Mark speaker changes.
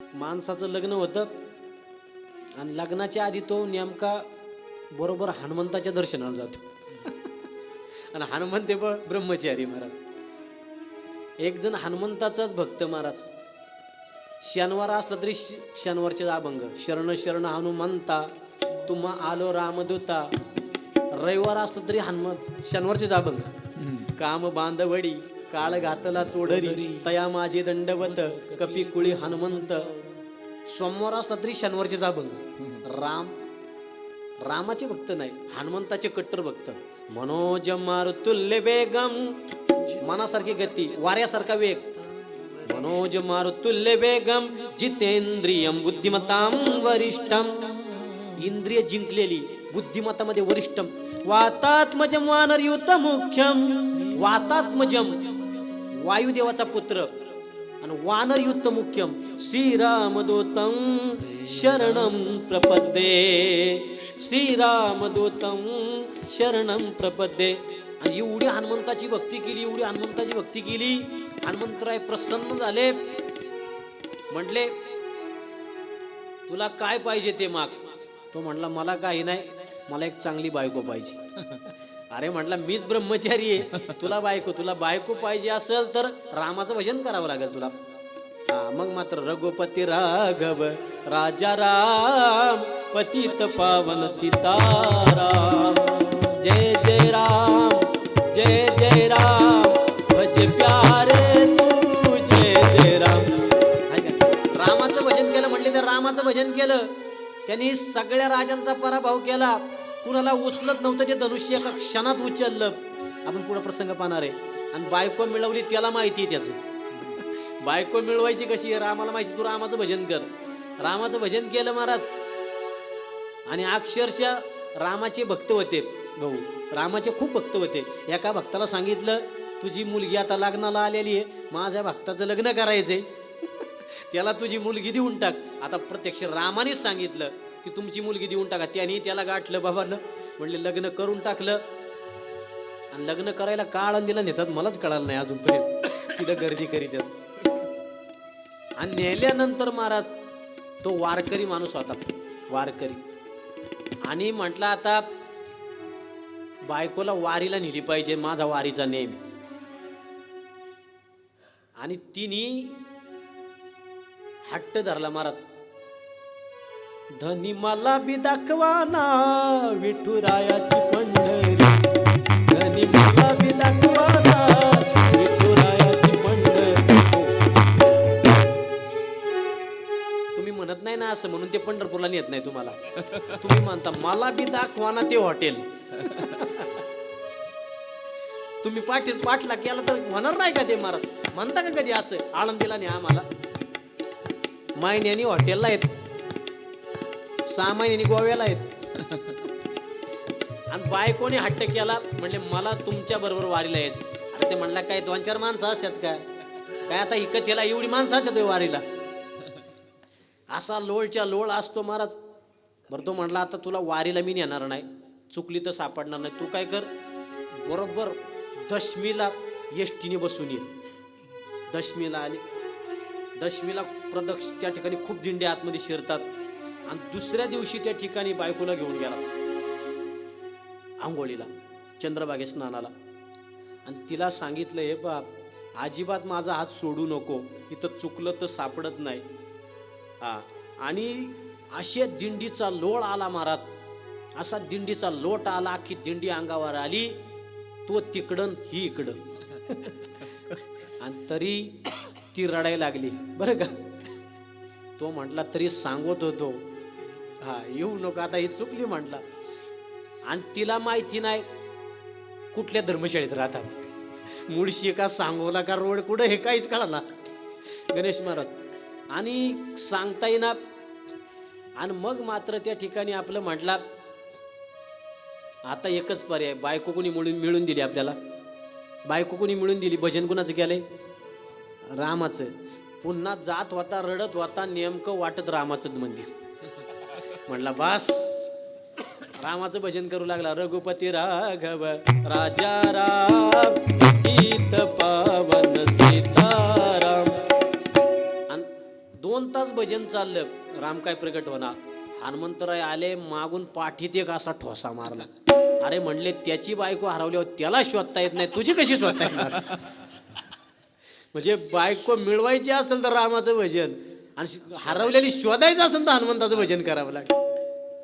Speaker 1: माणसाचं लग्न होतं आणि लग्नाच्या आधी तो नेमका बरोबर हनुमंताच्या दर्शनाला जातो. आणि हनुमंत ब्रह्मचारी महाराज, एक जण हनुमंताचाच भक्त महाराज. शनिवार असला तरी शनिवारचे अभंग, शरण शरण हनुमंता तुम्हा आलो रामदूता. रविवार असला तरी शनिवारचेच अभंग, काम बांधवडी काळ घातला तोडरी तया माझे दंडवत कपी कुळी हनुमंत. सोमवार असला तरी शनिवारचेच अभंग. रामाचे भक्त नाही, हनुमंताचे कट्टर भक्त. मनोज मारुतुल्य वेगम, मनासारखी गती, वाऱ्यासारखा वेग. मनोज मारुतुल्य वेगम जितेंद्रियम बुद्धिमताम वरिष्ठम. इंद्रिय जिंकलेली, बुद्धिमत्तामध्ये वरिष्ठम. वातात्मजम वानरयुत मुख्यम. वातात्मजम वायुदेवाचा पुत्र आणि वानरयुत मुख्यम. श्रीरामदूतम शरणम प्रपद्ये. श्रीरामदूतम शरणम प्रपद्ये. आणि एवढी हनुमंताची भक्ती केली, एवढी हनुमंताची भक्ती केली. हनुमंतराय प्रसन्न झाले, म्हटले तुला काय पाहिजे ते माग. तो म्हटला मला काही नाही, मला एक चांगली बायको पाहिजे. अरे म्हटला मीच ब्रह्मचारी आहे, तुला बायको पाहिजे असेल तर रामाचं भजन करावं लागेल तुला. मग मात्र रघुपती राघव राजा राम पतित पावन सीताराम. जय जय राम जय जय राम भज प्यारे तू जय जय राम. रामाचं भजन केलं म्हटले तर रामाचं भजन केलं. त्यांनी सगळ्या राजांचा पराभव केला. कुणाला उचलत नव्हतं ते धनुष्य एका क्षणात उचललं. आपण पुढे प्रसंग पाहणार आहे. आणि बायको मिळवली त्याला माहिती आहे त्याचं. बायको मिळवायची कशी आहे रामाला माहिती. तू रामाचं भजन कर. रामाचं भजन केलं महाराज. आणि अक्षरशः रामाचे भक्त होते भाऊ, रामाचे खूप भक्त होते. एका भक्ताला सांगितलं तुझी मुलगी आता लग्नाला आलेली आहे, माझ्या भक्ताचं लग्न करायचंय, त्याला तुझी मुलगी देऊन टाक. आता प्रत्यक्ष रामानेच सांगितलं की तुमची मुलगी देऊन टाका. त्याने त्याला गाठलं बाबानं, म्हणले लग्न करून टाकलं. आणि लग्न करायला का आळंदीला नेतात मलाच कळालं नाही अजूनपर्यंत. तिथं गर्दी करीत. आणि नेल्यानंतर महाराज तो वारकरी माणूस होता, वारकरी. आणि म्हटलं आता बायकोला वारीला नेली पाहिजे, माझा वारीचा नेम. आणि तिने हट्ट धरला महाराज. धनी मला बी दाखवाना विठुरायाची पंढरी. धनी मला बी दाखवाना विठुरायाची पंढरी. तुम्ही म्हणत नाही ना असं म्हणून ते पंढरपूरला नेत नाही तुम्हाला. तुम्ही म्हणता मला बी दाखवाना ते हॉटेल. तुम्ही पाठला केला तर म्हणणार नाही का ते महाराज. म्हणता का कधी असं आळंदीला नाही आम्हाला. महिन्यानी हॉटेलला आहेत, 6 महिन्यांनी गोव्याला आहेत. आणि बायकोने हट्ट केला, म्हणले मला तुमच्या बरोबर वारीला यायचं. अरे ते म्हणला काय 2-4 माणसं असतात काय आता इकत याला एवढी माणसं असतात वारीला. असा लोळच्या लोळ असतो महाराज. बरं तो म्हणला आता तुला वारीला मी नेणार नाही, चुकली तर सापडणार नाही. तू काय कर, बरोबर दशमीला एसटीने बसून ये. दशमीला आली. दशमीला त्या ठिकाणी खूप दिंड्या आतमध्ये शिरतात. आणि दुसऱ्या दिवशी त्या ठिकाणी बायकोला घेऊन गेला आंघोळीला, चंद्रभागे स्नानाला. आणि तिला सांगितलं हे बाप अजिबात माझा हात सोडू नको, इथं चुकलं तर सापडत नाही. आणि अशा दिंडीचा लोळ आला महाराज. असा दिंडीचा लोट आला, अख्खी दिंडी अंगावर आली. तो तिकडं ही इकडं. आणि तरी ती रडायला लागली बरं का. तो म्हटला तरी सांगत होतो येऊ नको आता, ही चुकली म्हटला. आणि तिला माहिती नाही कुठल्या धर्मशाळेत राहतात, मुळशी का सांगोला का रोड कुठं हे काहीच कळाला गणेश महाराज. आणि सांगता येईना. आणि मग मात्र त्या ठिकाणी आपलं म्हटला आता एकच पर्याय, बायको कोणी मिळून दिली आपल्याला. बायको कोणी मिळून दिली, भजन कुणाचं केलंय रामाचं. पुन्हा जात होता रडत होता, नेमकं वाटत रामाचं मंदिर. म्हणला बास, रामाचं भजन करू लागला. रघुपती राघव राजा राम पतित पावन सीताराम. आणि 2 तास भजन चाललं, राम काय प्रगट होणार. हनुमंतराय आले मागून पाठीत एक असा ठोसा मारला. अरे म्हणले त्याची बायको हरवल्यावर त्याला शोधता येत नाही, तुझी कशी शोधता येणार? म्हणजे बायको मिळवायची असेल तर रामाचं भजन, आणि हरवलेली शोधायचं असेल तर हनुमंताचं भजन करावं लागेल.